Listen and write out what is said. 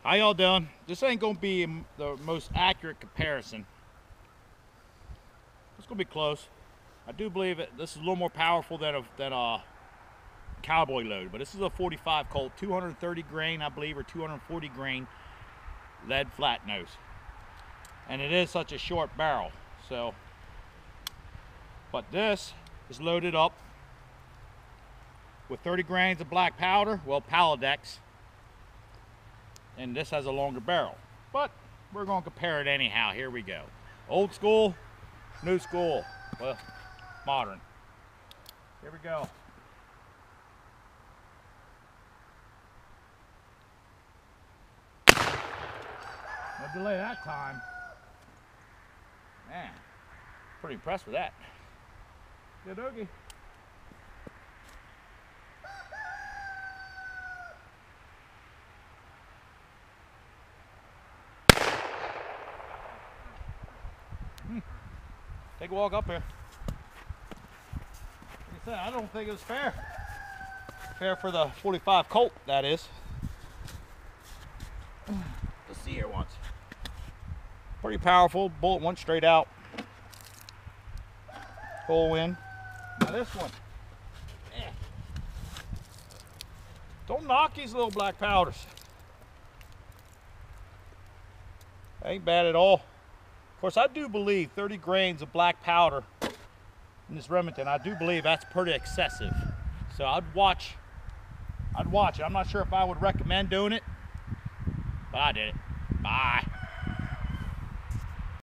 How y'all doing? This ain't gonna be the most accurate comparison. It's gonna be close. I do believe this is a little more powerful than a cowboy load, but this is a 45 Colt, 230 grain, I believe, or 240 grain lead flat nose. And it is such a short barrel, so. But this is loaded up with 30 grains of black powder, well, Paladex, and this has a longer barrel. But we're going to compare it anyhow. Here we go. Old school, new school, well, modern. Here we go. No delay that time. Man, pretty impressed with that. Good doggy. Take a walk up here. Like I said, I don't think it was fair. Fair for the 45 Colt, that is. Let's see here once. Pretty powerful. Bullet went straight out. Full in. Now this one. Don't knock these little black powders. Ain't bad at all. Of course, I do believe 30 grains of black powder in this Remington, I do believe that's pretty excessive. So I'd watch it. I'm not sure if I would recommend doing it, but I did it. Bye.